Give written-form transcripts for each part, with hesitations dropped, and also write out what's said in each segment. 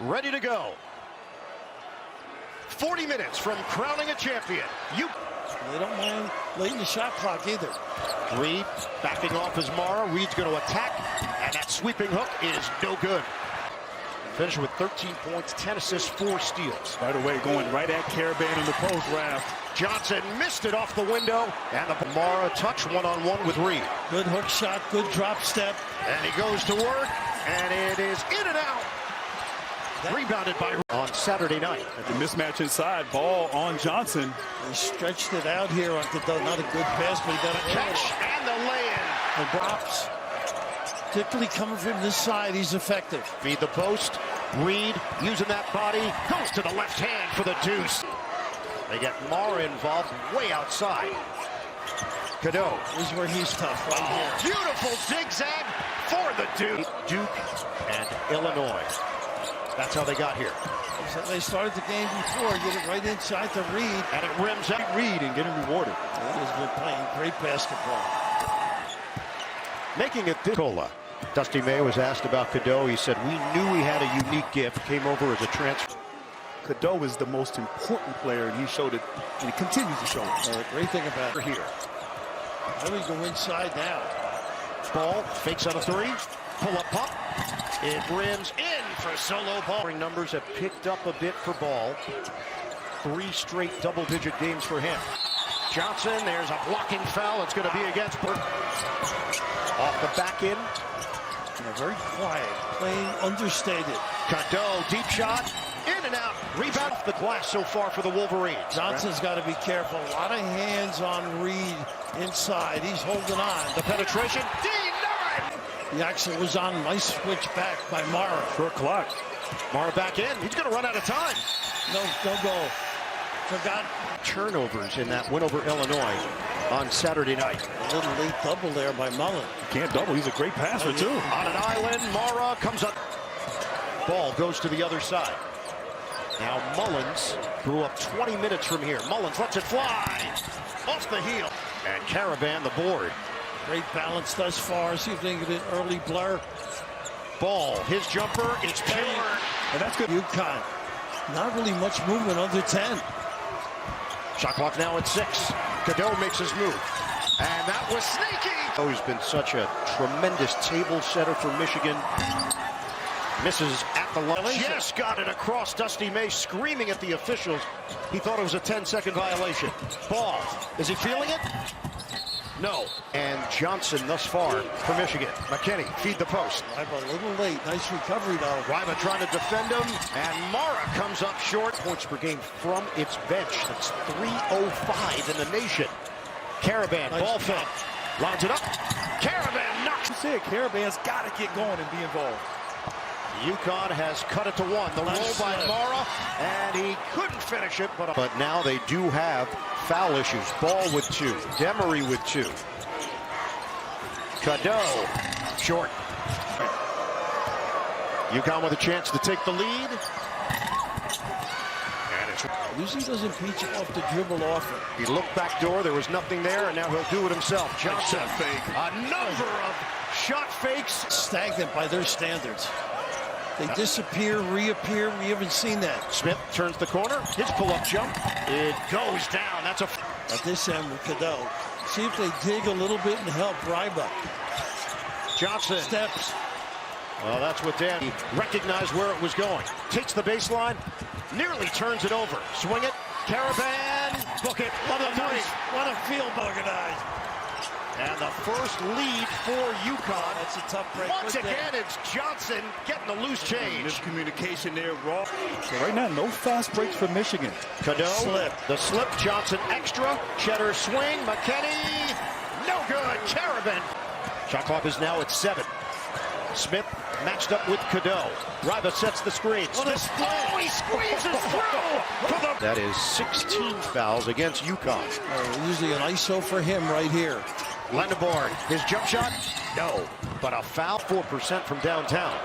ready to go. 40 minutes from crowning a champion. They don't mind late in the shot clock either. Reed backing off as Mara. Reed's going to attack, and that sweeping hook is no good. Finished with 13 points, 10 assists, 4 steals. Right away, going right at Caravan in the post, Raph. Johnson missed it off the window, and the Mara touch one-on-one with Reed. Good hook shot, good drop step. And he goes to work, and it is in and out. Rebounded by on Saturday night. At the mismatch inside, ball on Johnson. He stretched it out here on Cadeau. Not a good pass, but he got a Catch and the lay-in. The drops. Particularly coming from this side, he's effective. Feed the post. Reed using that body. Goes to the left hand for the deuce. They get Mara involved way outside. Cadeau. This is where he's tough, right here. Beautiful zigzag for the Duke. Duke and Illinois. That's how they got here. So they started the game before, get it right inside to Reed. And it rims out. Reed and getting rewarded. He has been playing great basketball. Making it this. Dusty May was asked about Cadeau. He said, we knew he had a unique gift. Came over as a transfer. Cadeau is the most important player, and he showed it, and he continues to show it. The great thing about it here. Now we go inside now. Ball fakes on a three. Pull up pump. It rims in for solo ball. Numbers have picked up a bit for Ball. 3 straight double-digit games for him. Johnson, there's a blocking foul. It's going to be against Burke. Off the back end. Very quiet, playing understated. Cadeau, deep shot, in and out. Rebound off the glass so far for the Wolverines. Johnson's got to be careful. A lot of hands on Reed inside. He's holding on. The penetration, denied. He actually was on. Nice switch back by Mara. Short clock. Mara back in. He's going to run out of time. No go. Forgot. Turnovers in that win over Illinois on Saturday night. A little late double there by Mullen. Can't double. He's a great passer, too. On an island, Mara comes up. Ball goes to the other side. Now Mullins grew up 20 minutes from here. Mullins lets it fly. Off the heel. And Caravan the board. Great balance thus far. See if they can get an early blur. Ball, his jumper is pure. And that's good. UConn. Not really much movement under 10. Shot clock now at 6. Cadeau makes his move. And that was sneaky. Oh, he's been such a tremendous table setter for Michigan. Misses at the line. Just got it across. Dusty May screaming at the officials. He thought it was a 10-second violation. Ball. Is he feeling it? No. And Johnson thus far for Michigan. McKinney, feed the post. Ryba a little late. Nice recovery, though. Ryba trying to defend him. And Mara comes up short. Points per game from its bench. That's 305 in the nation. Caravan, nice ball fed. Lines it up. Caravan knocks. You said Caravan's got to get going and be involved. UConn has cut it to 1. The roll by Mara, and he couldn't finish it. But now they do have foul issues. Ball with 2. Demery with 2. Cadeau, short. UConn with a chance to take the lead. And it's usually doesn't peach off the dribble often. He looked back door. There was nothing there, and now he'll do it himself. Johnson, a number of shot fakes. Stagnant by their standards. They disappear, reappear. We haven't seen that. Smith turns the corner. His pull-up jump. It goes down. That's a... At this end with Cadeau. See if they dig a little bit and help Ryba. Johnson. Steps. Well, that's what Dan... He recognized where it was going. Takes the baseline. Nearly turns it over. Swing it. Caravan. Book it. What a field organized. And the first lead for UConn. That's a tough break. Once again, it's Johnson getting the loose change. Miscommunication there, raw. So right now, no fast breaks for Michigan. Cadeau, slip. The slip, Johnson extra. Cheddar swing, McKinney, no good. Caravan. Shot clock is now at 7. Smith matched up with Cadeau. Ryba sets the screen. What a split. Oh, he squeezes through. That is 16 fouls against UConn. Usually an ISO for him right here. Lendeborg, his jump shot? No, but a foul. 4% from downtown.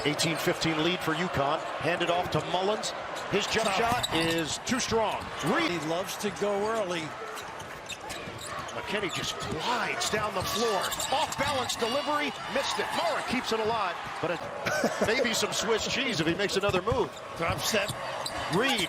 18-15 lead for UConn. Handed off to Mullins. His jump shot is too strong. He loves to go early. McKinney just glides down the floor. Off-balance delivery, missed it. Mara keeps it alive, but it maybe some Swiss cheese if he makes another move. Drop step. Reed.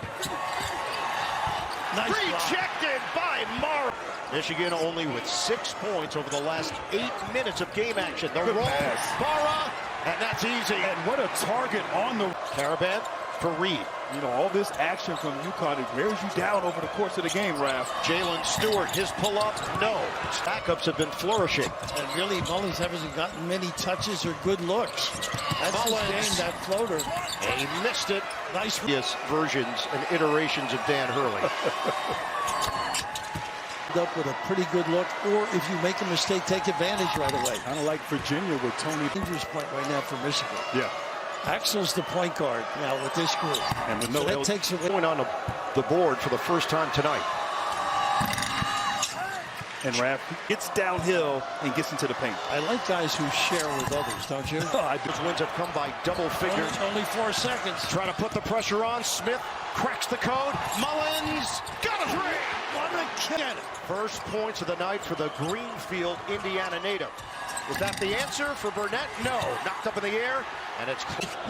Nice Rejected by Mara. Michigan only with 6 points over the last 8 minutes of game action. The roll, Mara, and that's easy. And what a target on the Caravan for Reed. You know, all this action from UConn, it wears you down over the course of the game, Raph. Jalen Stewart, his pull-up, no. Backups have been flourishing. And really, Mullins hasn't gotten many touches or good looks. That's his game, that floater. And he missed it. Nice. Yes, versions and iterations of Dan Hurley. Up with a pretty good look, or if you make a mistake, take advantage right away. Kind of like Virginia with Tony. Dangerous point right now for Michigan. Yeah. Axel's the point guard now with this group. And with no so that takes away. Going on the board for the first time tonight. And Raph gets downhill and gets into the paint. I like guys who share with others, don't you? Those wins have come by double figures. Only 4 seconds. Trying to put the pressure on. Smith cracks the code. Mullins got a three. What a kid. First points of the night for the Greenfield, Indiana native. Is that the answer for Burnett? No. Knocked up in the air, and it's...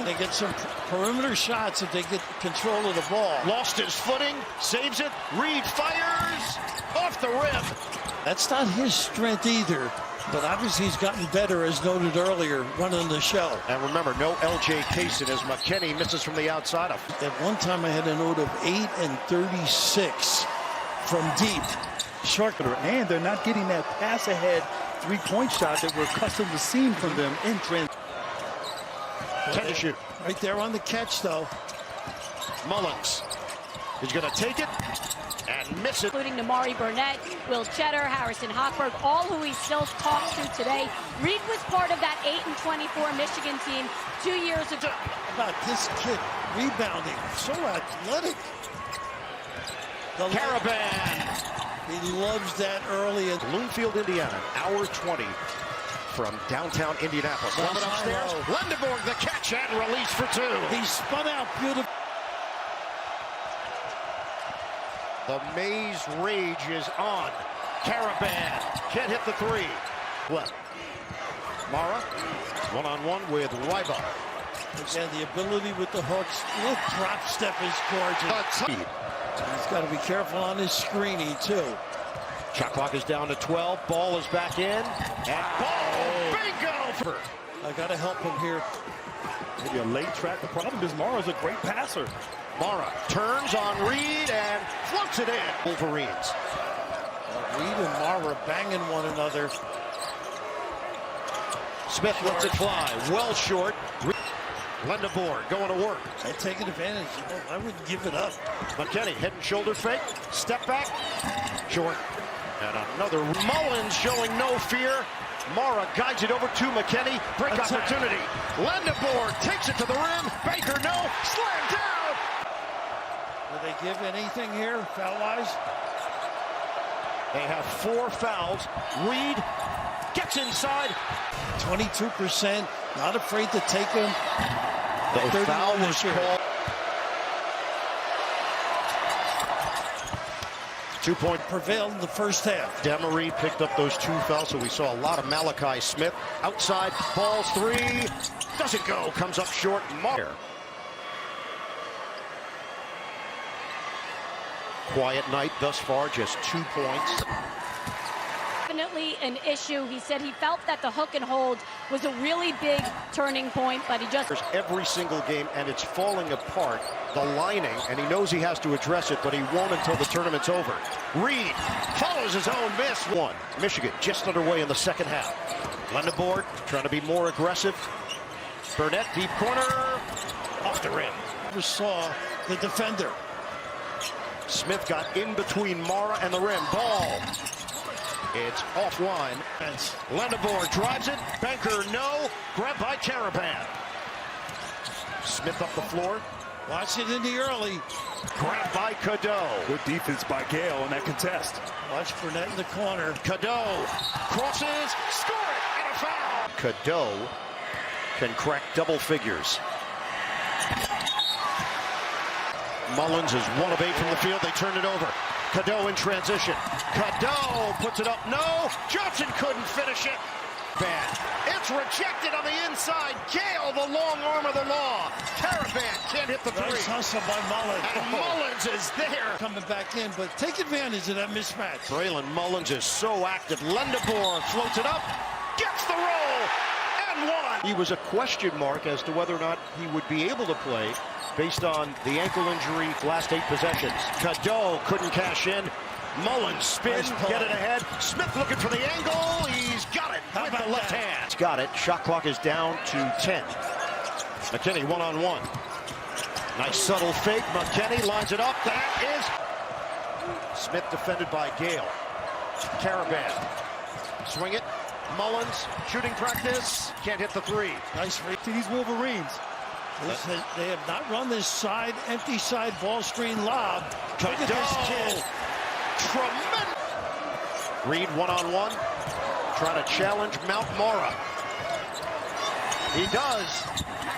They get some perimeter shots if they get control of the ball. Lost his footing, saves it. Reed fires off the rim. That's not his strength either, but obviously he's gotten better, as noted earlier, running the show. And remember, no L.J. Kaysen as McKinney misses from the outside. At one time, I had a note of 8 and 36 from deep. Short, and they're not getting that pass-ahead three-point shot that we're accustomed to seeing from them in transition. 10 to shoot. Right there on the catch, though. Mullins is going to take it and miss it. Including Namari Burnett, Will Cheddar, Harrison Hochberg, all who he still talks to today. Reed was part of that 8 and 24 Michigan team 2 years ago. About this kid rebounding, so athletic. Caravan. He loves that early. Bloomfield, Indiana, hour 20 from downtown Indianapolis. Coming upstairs, Lendeborg, the catch and release for 2. He spun out beautiful. The Maze rage is on. Caravan can't hit the 3. Left. Mara, one-on-one with Ryba. Again, the ability with the hooks. Look, drop step is gorgeous. He's got to be careful on his screening, too. Shot clock is down to 12. Ball is back in. And ball, bingo! I got to help him here. Maybe a late track. The problem is Mara's a great passer. Mara turns on Reed and floats it in. Wolverines. Reed and Mara banging one another. Smith lets it fly. Well short. Lendeborg going to work. I'm taking advantage. I wouldn't give it up. McKinney, head and shoulder fake. Step back. Short. And another. Mullins showing no fear. Mara guides it over to McKinney. Break opportunity. Lendeborg takes it to the rim. Baker, no. Slam down. Will they give anything here, foul-wise? They have 4 fouls. Reed gets inside. 22%. Not afraid to take him. The foul was called. 2-point prevailed in the first half. Demery picked up those 2 fouls, so we saw a lot of Malachi Smith. Outside, balls 3. Doesn't go. Comes up short. Quiet night thus far, just 2 points. Definitely an issue. He said he felt that the hook and hold was a really big turning point, but he just... There's every single game, and it's falling apart, the lining, and he knows he has to address it, but he won't until the tournament's over. Reed follows his own miss. 1. Michigan just underway in the second half. Lendeborg trying to be more aggressive. Burnett, deep corner, off the rim. Never saw the defender. Smith got in between Mara and the rim. Ball. It's offline. Lendeborg drives it. Banker, no. Grabbed by Caravan. Smith up the floor. Watch it in the early. Grabbed by Cadeau. Good defense by Gale on that contest. Watch Burnett in the corner. Cadeau crosses, score it, and a foul. Cadeau can crack double figures. Mullins is 1 of 8 from the field. They turn it over. Cadeau in transition. Cadeau puts it up. No. Johnson couldn't finish it. Bad. It's rejected on the inside. Gale, the long arm of the law. Caravan can't hit the three. Nice hustle by Mullins. And Mullins is there. Coming back in, but take advantage of that mismatch. Braylon Mullins is so active. Lendebourne floats it up. Gets the roll. And one. He was a question mark as to whether or not he would be able to play based on the ankle injury last 8 possessions. Cadeau couldn't cash in. Mullins spins, get it ahead. Smith looking for the angle. He's got it with the left hand. He's got it. Shot clock is down to 10. McKinney one-on-one. Nice subtle fake. McKinney lines it up. That is Smith defended by Gale. Caravan. Swing it. Mullins shooting practice. Can't hit the three. Nice read to these Wolverines. They have not run this side, empty side ball screen lob. Look at this kid. Tremendous. Reed one-on-one. Trying to challenge Mount Mora. He does,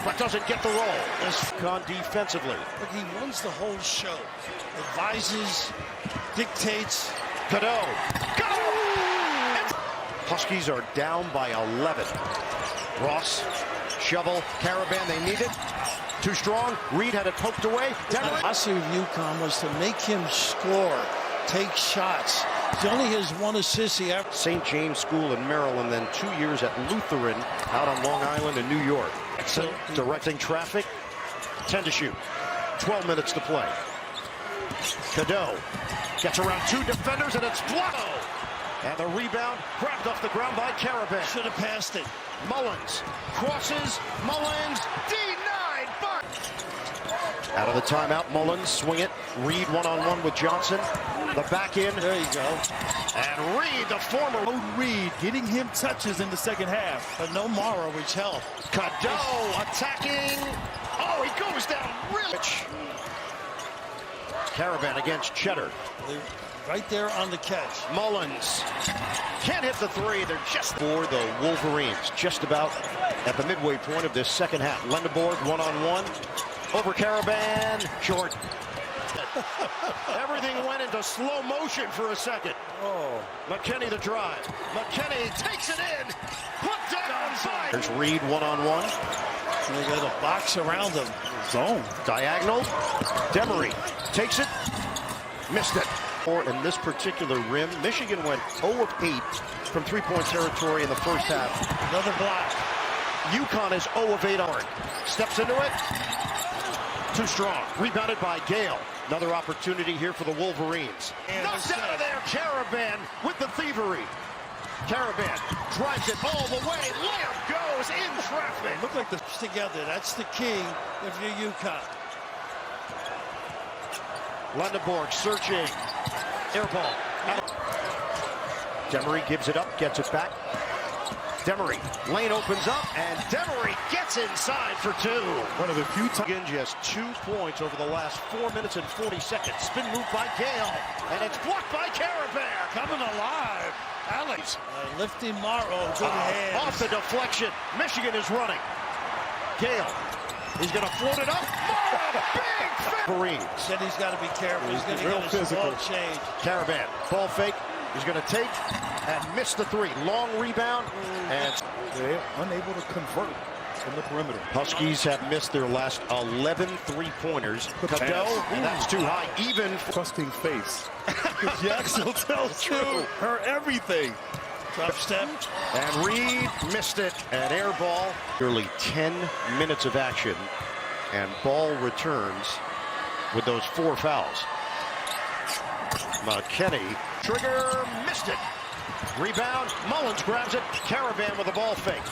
but doesn't get the roll. UConn defensively. But he runs the whole show. Advises, dictates. Cadeau. Go! Huskies are down by 11. Ross, shovel, Caravan, they need it. Too strong. Reed had it poked away. The philosophy of UConn was to make him score, take shots. He only has 1 assist. St. James School in Maryland, then 2 years at Lutheran out on Long Island in New York. Excellent directing traffic. 10 to shoot. 12 minutes to play. Cadeau gets around 2 defenders and it's blocked. And the rebound grabbed off the ground by Caravan. Should have passed it. Mullins crosses. Mullins denied. But out of the timeout, Mullins swing it. Reed one-on-one with Johnson. The back in. There you go. And Reed, the former. Reed getting him touches in the second half. But no Mara, which helped. Cadeau attacking. Oh, he goes down really. Caravan against Cheddar. Right there on the catch. Mullins can't hit the three. They're just for the Wolverines. Just about at the midway point of this second half. Lendebourne one-on-one. Over Caravan. Short. Everything went into slow motion for a second. Oh. McKinney the drive. McKinney takes it in. Put down side. There's Reed one-on-one. They got a box around him. Zone. Diagonal. Demery takes it. Missed it. In this particular rim, Michigan went 0 of 8 from three-point territory in the first half. Another block. UConn is 0 of 8 on. Steps into it. Too strong. Rebounded by Gale. Another opportunity here for the Wolverines. Knocked out of there. Caravan with the thievery. Caravan drives it all the way. Layup goes in traffic. Look like this together. That's the key if you're UConn. Lendebourne searching. Air ball. Demery gives it up, gets it back. Demery. Lane opens up, and Demery gets inside for 2. One of the few times. Just 2 points over the last 4 minutes and 40 seconds. Spin move by Gale, and it's blocked by Caravan. Coming alive. Alex. Lifting Morrow. Good hands. Off the deflection. Michigan is running. Gale. He's going to float it up. Morrow, big Marines. Said he's got to be careful. He's going to get his ball change. Caravan. Ball fake. He's going to take and miss the 3. Long rebound. And they're unable to convert from the perimeter. Huskies have missed their last 11 three-pointers. Cadeau, and that's too high. Even trusting face. Jackson tells you her everything. Drop step. And Reed missed it. An air ball. Nearly 10 minutes of action. And ball returns with those 4 fouls. McKinney. Trigger. Missed it. Rebound. Mullins grabs it. Caravan with a ball fake.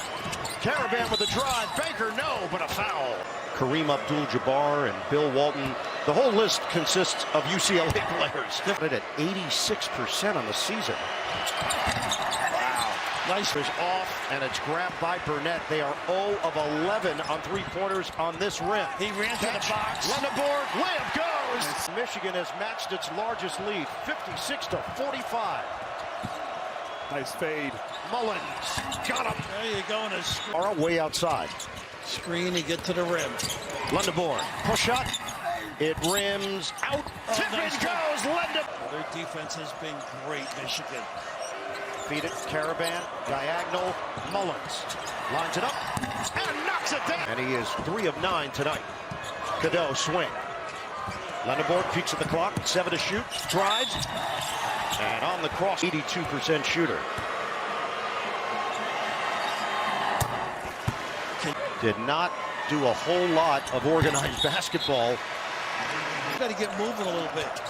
Caravan with a drive. Baker, no, but a foul. Kareem Abdul-Jabbar and Bill Walton. The whole list consists of UCLA players. At 86% on the season. Nice is off, and it's grabbed by Burnett. They are 0 of 11 on three-pointers on this rim. He ran to the box. Lendebourne, layup goes. Michigan has matched its largest lead, 56-45. Nice fade. Mullins got him. There you go. Are way outside. Screen to get to the rim. Lendebourne, push shot. It rims out. Tip nice it goes. Lendem. Their defense has been great, Michigan. Feed it. Caravan. Diagonal. Mullins lines it up and knocks it down. And he is 3 of 9 tonight. Cadeau swing. Lendeborg peeks at the clock. 7 to shoot. Drives. And on the cross, 82% shooter. Did not do a whole lot of organized basketball. Got to get moving a little bit.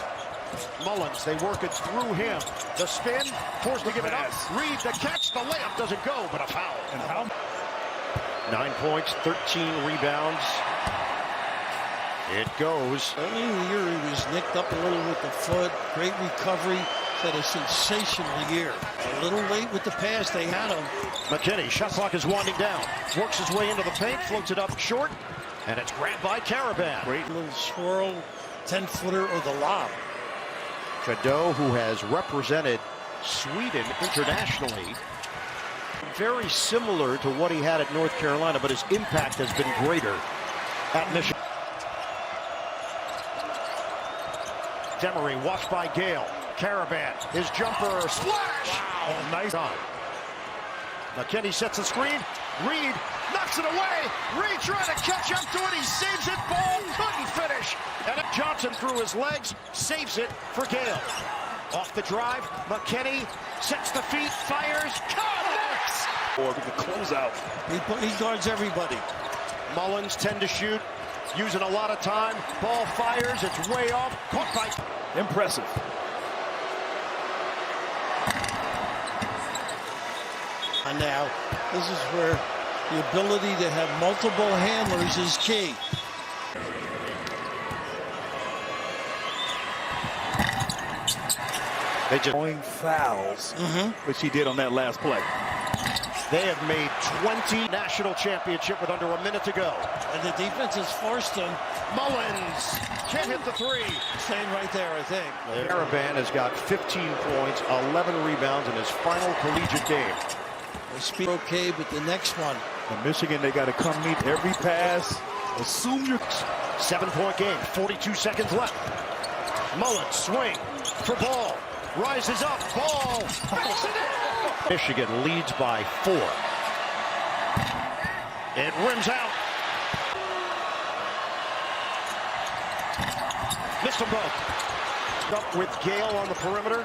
Mullins, they work it through him. The spin, forced to give it up. Reed, the catch, the layup doesn't go, but a foul. And how? 9 points, 13 rebounds. It goes. Early in the year, he was nicked up a little with the foot. Great recovery. Had a sensational year. A little late with the pass. They had him. McKinney, shot clock is winding down. Works his way into the paint, floats it up short, and it's grabbed by Caravan. Great little swirl, 10-footer or the lob. Cadeau, who has represented Sweden internationally, very similar to what he had at North Carolina, but his impact has been greater at Michigan. Demery watched by Gale. Caravan, his jumper, splash! Wow, nice on. McKinney sets the screen. Reed knocks it away. Reed trying to catch up to it. He saves it. Ball couldn't finish. And Johnson through his legs saves it for Gale. Off the drive, McKinney sets the feet, fires, connects! Or with the closeout. He guards everybody. Mullins 10 to shoot, using a lot of time. Ball fires, it's way off. Caught by. Impressive. And now, this is where the ability to have multiple handlers is key. They just Going fouls, which he did on that last play. They have made 20 national championship with under a minute to go. And the defense has forced them. Mullins can't hit the three. Staying right there, I think. Caravan has got 15 points, 11 rebounds in his final collegiate game. The speed okay, but the next one. In Michigan, they got to come meet every pass. Assume you're 7-point game, 42 seconds left. Mullins swing for Ball. Rises up, Ball. Michigan leads by 4. It rims out. Missed them both. Up with Gale on the perimeter.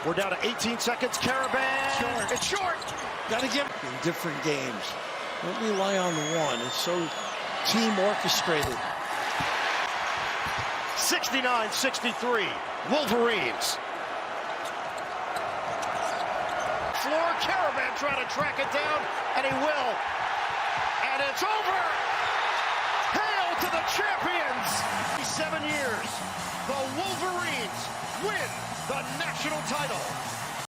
We're down to 18 seconds. Caravan. Short. It's short. Got to get in different games. Don't rely on one. It's so team orchestrated. 69-63. Wolverines. Floor, Caravan trying to track it down, and he will. And it's over. Hail to the champions. 7 years. The Wolverines win the national title.